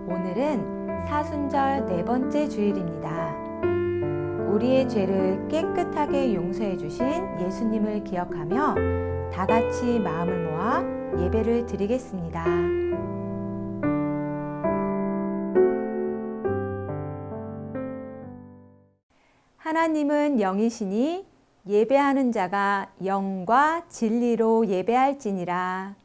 오늘은 사순절 네 번째 주일입니다. 우리의 죄를 깨끗하게 용서해 주신 예수님을 기억하며 다 같이 마음을 모아 예배를 드리겠습니다. 하나님은 영이시니 예배하는 자가 영과 진리로 예배할지니라.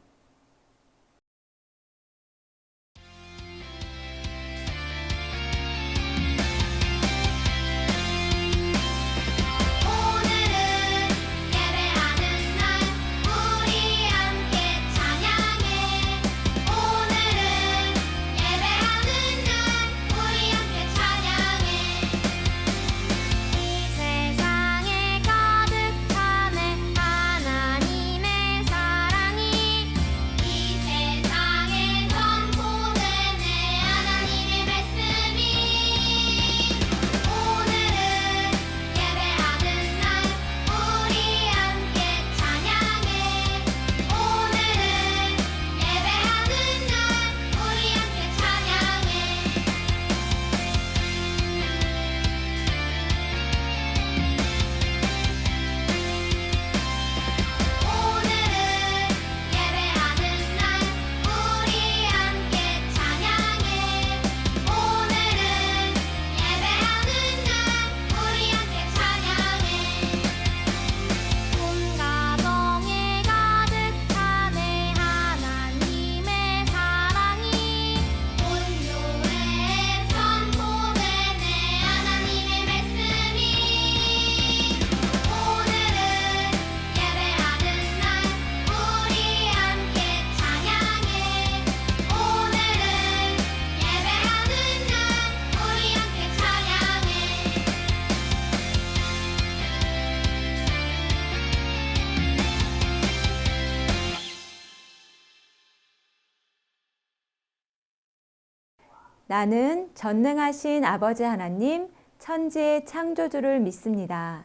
나는 전능하신 아버지 하나님, 천지의 창조주를 믿습니다.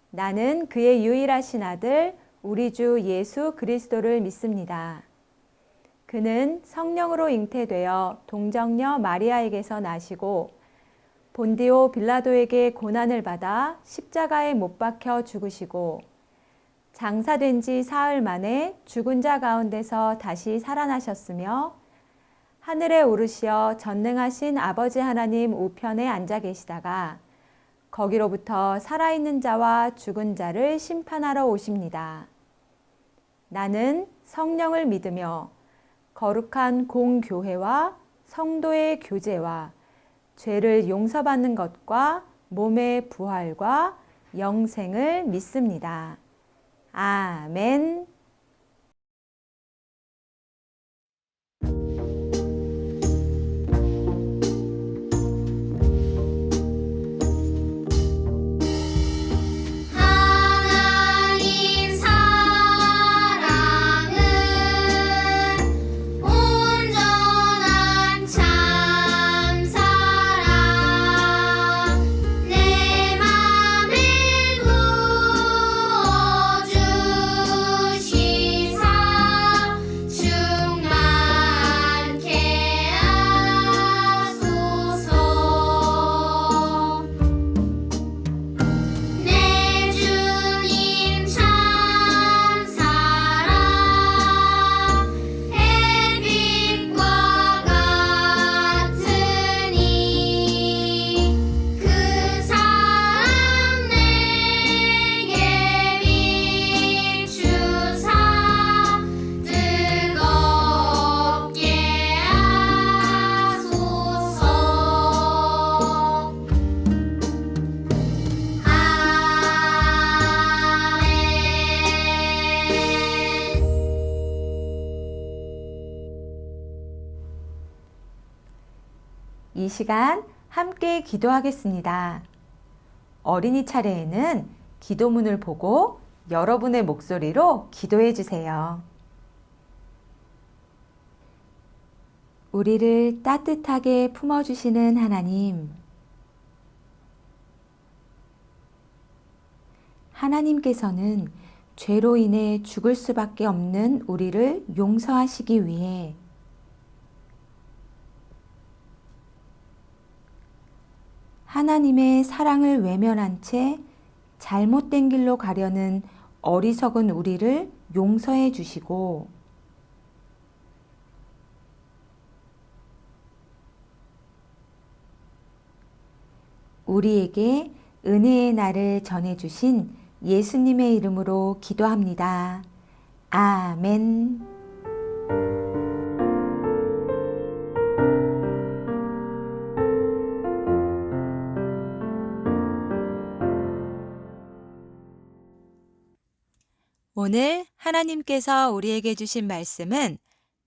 나는 그의 유일하신 아들, 우리 주 예수 그리스도를 믿습니다. 그는 성령으로 잉태되어 동정녀 마리아에게서 나시고 본디오 빌라도에게 고난을 받아 십자가에 못 박혀 죽으시고 장사된 지 사흘 만에 죽은 자 가운데서 다시 살아나셨으며 하늘에 오르시어 전능하신 아버지 하나님 우편에 앉아 계시다가 거기로부터 살아있는 자와 죽은 자를 심판하러 오십니다. 나는 성령을 믿으며 거룩한 공교회와 성도의 교제와 죄를 용서받는 것과 몸의 부활과 영생을 믿습니다. 아멘. 이 시간 함께 기도하겠습니다. 어린이 차례에는 기도문을 보고 여러분의 목소리로 기도해 주세요. 우리를 따뜻하게 품어주시는 하나님, 하나님께서는 죄로 인해 죽을 수밖에 없는 우리를 용서하시기 위해 하나님의 사랑을 외면한 채 잘못된 길로 가려는 어리석은 우리를 용서해 주시고 우리에게 은혜의 날을 전해주신 예수님의 이름으로 기도합니다. 아멘. 오늘 하나님께서 우리에게 주신 말씀은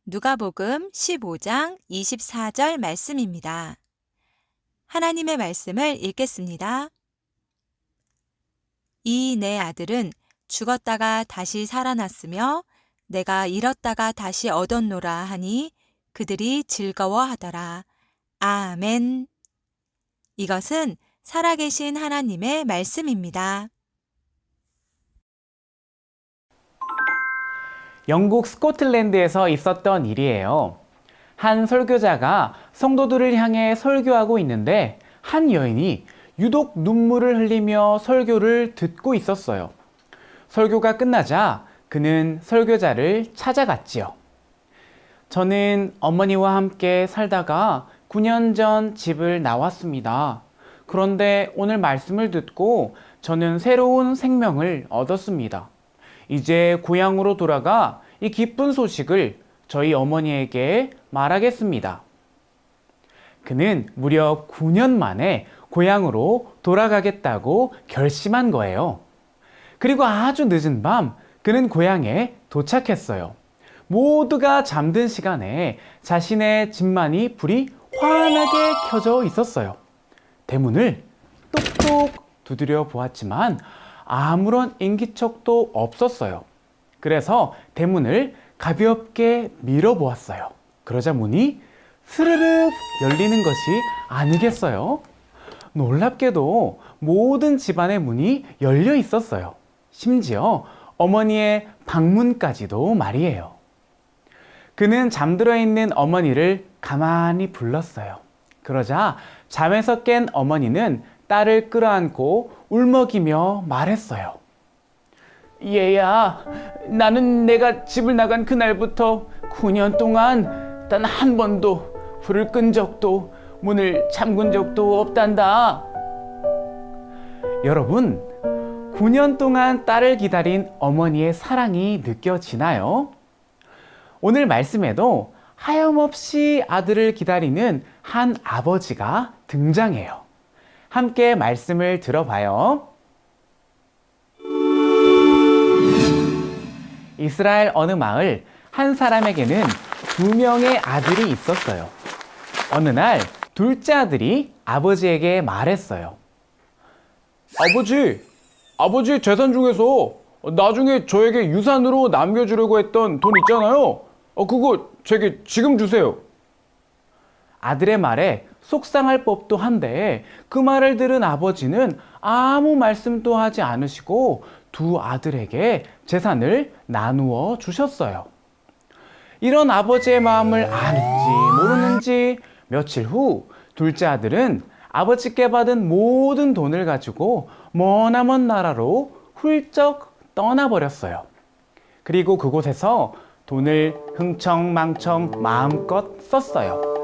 누가복음 15장 24절 말씀입니다. 하나님의 말씀을 읽겠습니다. 이 내 아들은 죽었다가 다시 살아났으며 내가 잃었다가 다시 얻었노라 하니 그들이 즐거워하더라. 아멘. 이것은 살아계신 하나님의 말씀입니다. 영국 스코틀랜드에서 있었던 일이에요. 한 설교자가 성도들을 향해 설교하고 있는데 한 여인이 유독 눈물을 흘리며 설교를 듣고 있었어요. 설교가 끝나자 그는 설교자를 찾아갔지요. 저는 어머니와 함께 살다가 9년 전 집을 나왔습니다. 그런데 오늘 말씀을 듣고 저는 새로운 생명을 얻었습니다. 이제 고향으로 돌아가 이 기쁜 소식을 저희 어머니에게 말하겠습니다. 그는 무려 9년 만에 고향으로 돌아가겠다고 결심한 거예요. 그리고 아주 늦은 밤 그는 고향에 도착했어요. 모두가 잠든 시간에 자신의 집만이 불이 환하게 켜져 있었어요. 대문을 똑똑 두드려 보았지만 아무런 인기척도 없었어요. 그래서 대문을 가볍게 밀어보았어요. 그러자 문이 스르륵 열리는 것이 아니겠어요? 놀랍게도 모든 집안의 문이 열려 있었어요. 심지어 어머니의 방문까지도 말이에요. 그는 잠들어 있는 어머니를 가만히 불렀어요. 그러자 잠에서 깬 어머니는 딸을 끌어안고 울먹이며 말했어요. 얘야, 나는 내가 집을 나간 그날부터 9년 동안 단 한 번도 불을 끈 적도 문을 잠근 적도 없단다. 여러분, 9년 동안 딸을 기다린 어머니의 사랑이 느껴지나요? 오늘 말씀에도 하염없이 아들을 기다리는 한 아버지가 등장해요. 함께 말씀을 들어봐요. 이스라엘 어느 마을 한 사람에게는 2명의 아들이 있었어요. 어느 날 둘째 아들이 아버지에게 말했어요. 아버지 재산 중에서 나중에 저에게 유산으로 남겨주려고 했던 돈 있잖아요. 그거 제게 지금 주세요. 아들의 말에 속상할 법도 한데 그 말을 들은 아버지는 아무 말씀도 하지 않으시고 두 아들에게 재산을 나누어 주셨어요. 이런 아버지의 마음을 아는지 모르는지 며칠 후 둘째 아들은 아버지께 받은 모든 돈을 가지고 머나먼 나라로 훌쩍 떠나버렸어요. 그리고 그곳에서 돈을 흥청망청 마음껏 썼어요.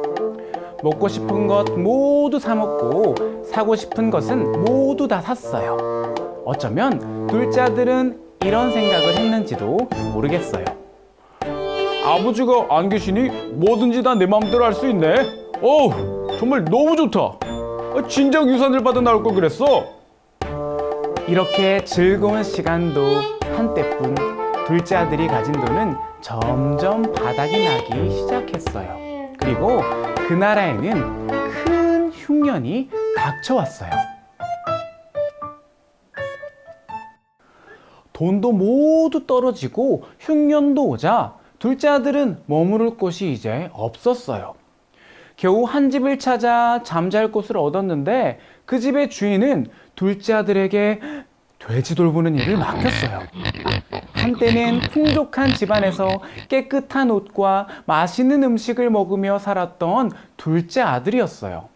먹고 싶은 것 모두 사 먹고 사고 싶은 것은 모두 다 샀어요. 어쩌면 둘째 아들은 이런 생각을 했는지도 모르겠어요. 아버지가 안 계시니 뭐든지 다 내 마음대로 할 수 있네. 정말 너무 좋다. 진작 유산을 받아 나올 걸 그랬어. 이렇게 즐거운 시간도 한때뿐 둘째 아들이 가진 돈은 점점 바닥이 나기 시작했어요. 그리고 그 나라에는 큰 흉년이 닥쳐왔어요. 돈도 모두 떨어지고 흉년도 오자 둘째 아들은 머무를 곳이 이제 없었어요. 겨우 한 집을 찾아 잠잘 곳을 얻었는데 그 집의 주인은 둘째 아들에게 돼지 돌보는 일을 맡겼어요. 한때는 풍족한 집안에서 깨끗한 옷과 맛있는 음식을 먹으며 살았던 둘째 아들이었어요.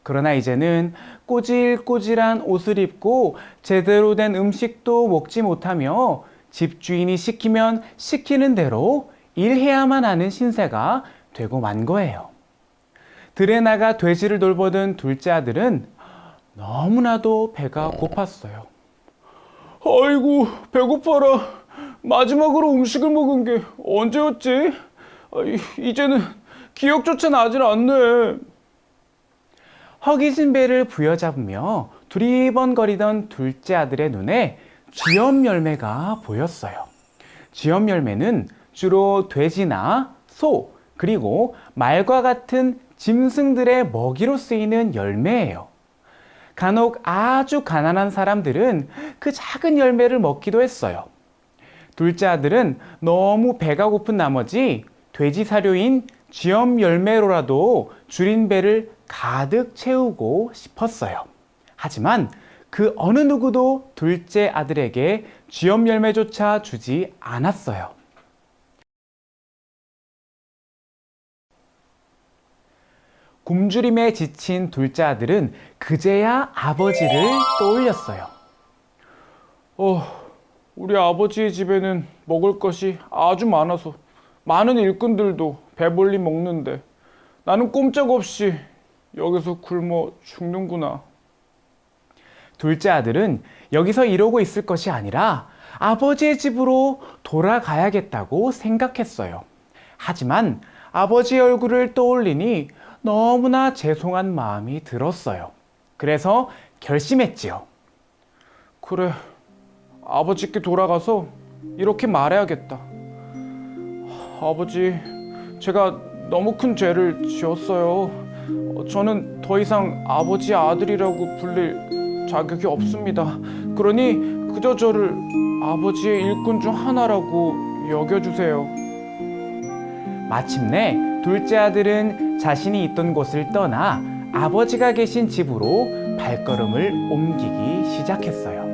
그러나 이제는 꼬질꼬질한 옷을 입고 제대로 된 음식도 먹지 못하며 집주인이 시키면 시키는 대로 일해야만 하는 신세가 되고 만 거예요. 들에 나가 돼지를 돌보던 둘째 아들은 너무나도 배가 고팠어요. 아이고, 배고파라. 마지막으로 음식을 먹은 게 언제였지? 이제는 기억조차 나질 않네. 허기진 배를 부여잡으며 두리번거리던 둘째 아들의 눈에 쥐염 열매가 보였어요. 쥐염 열매는 주로 돼지나 소, 그리고 말과 같은 짐승들의 먹이로 쓰이는 열매예요. 간혹 아주 가난한 사람들은 그 작은 열매를 먹기도 했어요. 둘째 아들은 너무 배가 고픈 나머지 돼지 사료인 쥐염 열매로라도 줄인 배를 가득 채우고 싶었어요. 하지만 그 어느 누구도 둘째 아들에게 쥐염 열매조차 주지 않았어요. 굶주림에 지친 둘째 아들은 그제야 아버지를 떠올렸어요. 우리 아버지의 집에는 먹을 것이 아주 많아서 많은 일꾼들도 배불리 먹는데 나는 꼼짝없이 여기서 굶어 죽는구나. 둘째 아들은 여기서 이러고 있을 것이 아니라 아버지의 집으로 돌아가야겠다고 생각했어요. 하지만 아버지의 얼굴을 떠올리니 너무나 죄송한 마음이 들었어요. 그래서 결심했지요. 그래, 아버지께 돌아가서 이렇게 말해야겠다. 아버지, 제가 너무 큰 죄를 지었어요. 저는 더 이상 아버지의 아들이라고 불릴 자격이 없습니다. 그러니 그저 저를 아버지의 일꾼 중 하나라고 여겨주세요. 마침내 둘째 아들은 자신이 있던 곳을 떠나 아버지가 계신 집으로 발걸음을 옮기기 시작했어요.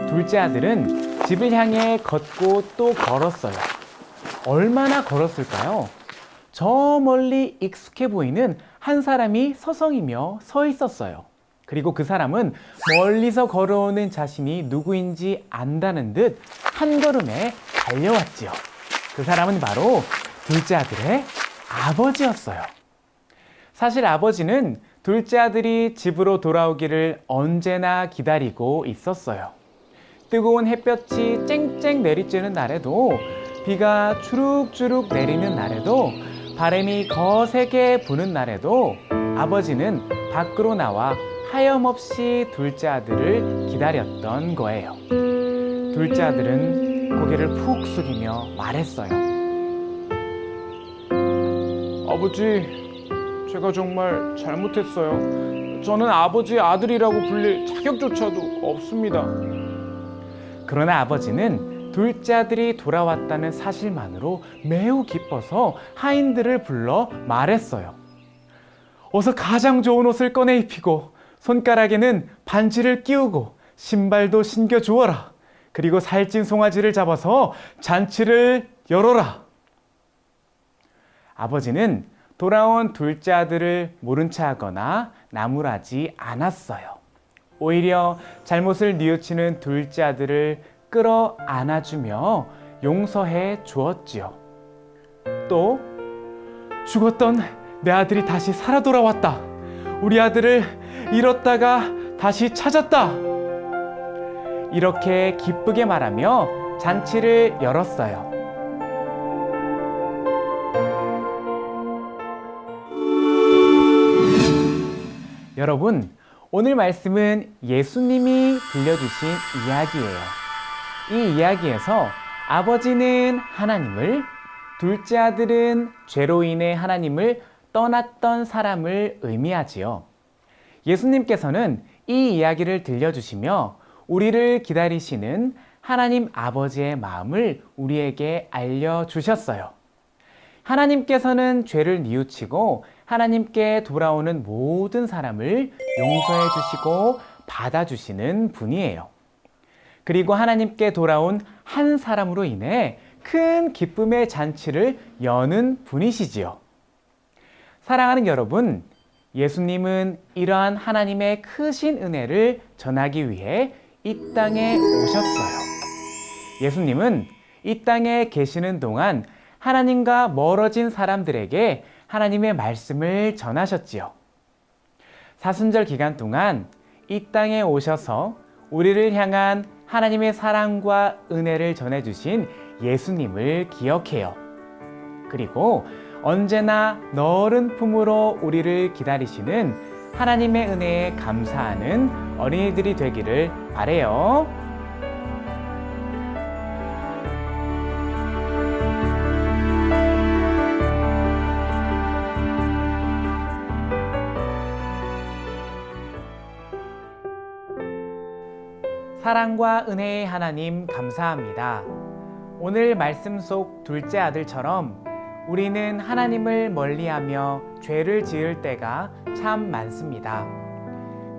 둘째 아들은 집을 향해 걷고 또 걸었어요. 얼마나 걸었을까요? 저 멀리 익숙해 보이는 한 사람이 서성이며 서 있었어요. 그리고 그 사람은 멀리서 걸어오는 자신이 누구인지 안다는 듯 한 걸음에 달려왔지요. 그 사람은 바로 둘째 아들의 아버지였어요. 사실 아버지는 둘째 아들이 집으로 돌아오기를 언제나 기다리고 있었어요. 뜨거운 햇볕이 쨍쨍 내리쬐는 날에도, 비가 주룩주룩 내리는 날에도, 바람이 거세게 부는 날에도 아버지는 밖으로 나와 하염없이 둘째 아들을 기다렸던 거예요. 둘째 아들은 고개를 푹 숙이며 말했어요. 아버지, 제가 정말 잘못했어요. 저는 아버지의 아들이라고 불릴 자격조차도 없습니다. 그러나 아버지는 둘째 아들이 돌아왔다는 사실만으로 매우 기뻐서 하인들을 불러 말했어요. 어서 가장 좋은 옷을 꺼내 입히고 손가락에는 반지를 끼우고 신발도 신겨 주어라. 그리고 살찐 송아지를 잡아서 잔치를 열어라. 아버지는 돌아온 둘째 아들을 모른 척하거나 나무라지 않았어요. 오히려 잘못을 뉘우치는 둘째 아들을 끌어 안아주며 용서해 주었지요. 또 죽었던 내 아들이 다시 살아 돌아왔다. 우리 아들을 잃었다가 다시 찾았다. 이렇게 기쁘게 말하며 잔치를 열었어요. 여러분, 오늘 말씀은 예수님이 들려주신 이야기예요. 이 이야기에서 아버지는 하나님을, 둘째 아들은 죄로 인해 하나님을 떠났던 사람을 의미하지요. 예수님께서는 이 이야기를 들려주시며 우리를 기다리시는 하나님 아버지의 마음을 우리에게 알려주셨어요. 하나님께서는 죄를 뉘우치고 하나님께 돌아오는 모든 사람을 용서해 주시고 받아주시는 분이에요. 그리고 하나님께 돌아온 한 사람으로 인해 큰 기쁨의 잔치를 여는 분이시지요. 사랑하는 여러분, 예수님은 이러한 하나님의 크신 은혜를 전하기 위해 이 땅에 오셨어요. 예수님은 이 땅에 계시는 동안 하나님과 멀어진 사람들에게 하나님의 말씀을 전하셨지요. 사순절 기간 동안 이 땅에 오셔서 우리를 향한 하나님의 사랑과 은혜를 전해주신 예수님을 기억해요. 그리고 언제나 너른 품으로 우리를 기다리시는 하나님의 은혜에 감사하는 어린이들이 되기를 바래요. 사랑과 은혜의 하나님 감사합니다. 오늘 말씀 속 둘째 아들처럼 우리는 하나님을 멀리하며 죄를 지을 때가 참 많습니다.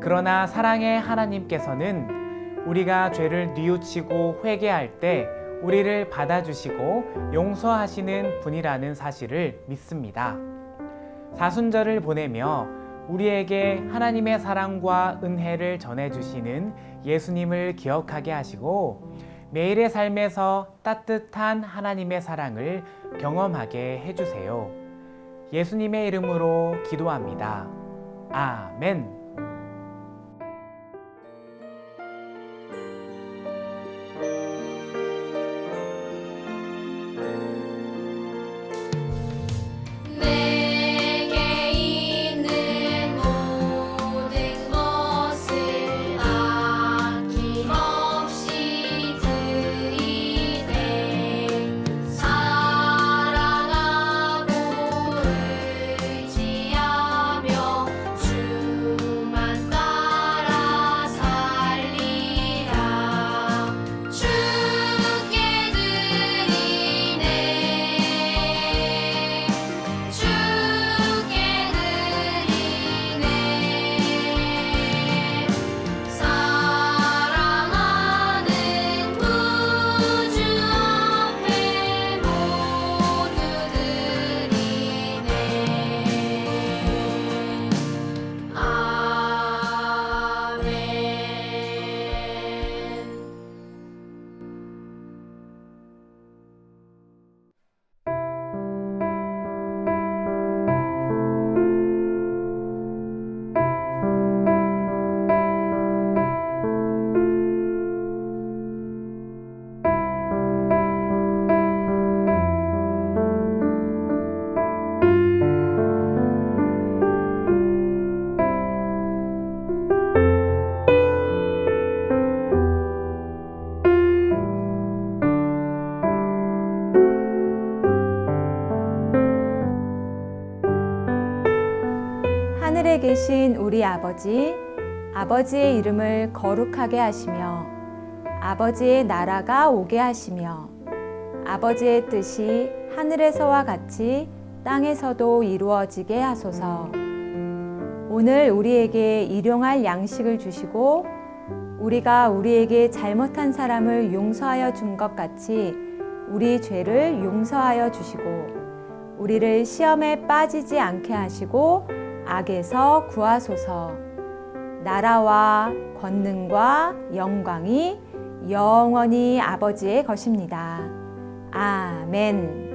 그러나 사랑의 하나님께서는 우리가 죄를 뉘우치고 회개할 때 우리를 받아주시고 용서하시는 분이라는 사실을 믿습니다. 사순절을 보내며 우리에게 하나님의 사랑과 은혜를 전해주시는 예수님을 기억하게 하시고 매일의 삶에서 따뜻한 하나님의 사랑을 경험하게 해주세요. 예수님의 이름으로 기도합니다. 아멘. 하늘에 계신 우리 아버지, 아버지의 이름을 거룩하게 하시며 아버지의 나라가 오게 하시며 아버지의 뜻이 하늘에서와 같이 땅에서도 이루어지게 하소서. 오늘 우리에게 일용할 양식을 주시고 우리가 우리에게 잘못한 사람을 용서하여 준 것 같이 우리 죄를 용서하여 주시고 우리를 시험에 빠지지 않게 하시고 악에서 구하소서. 나라와 권능과 영광이 영원히 아버지의 것입니다. 아멘.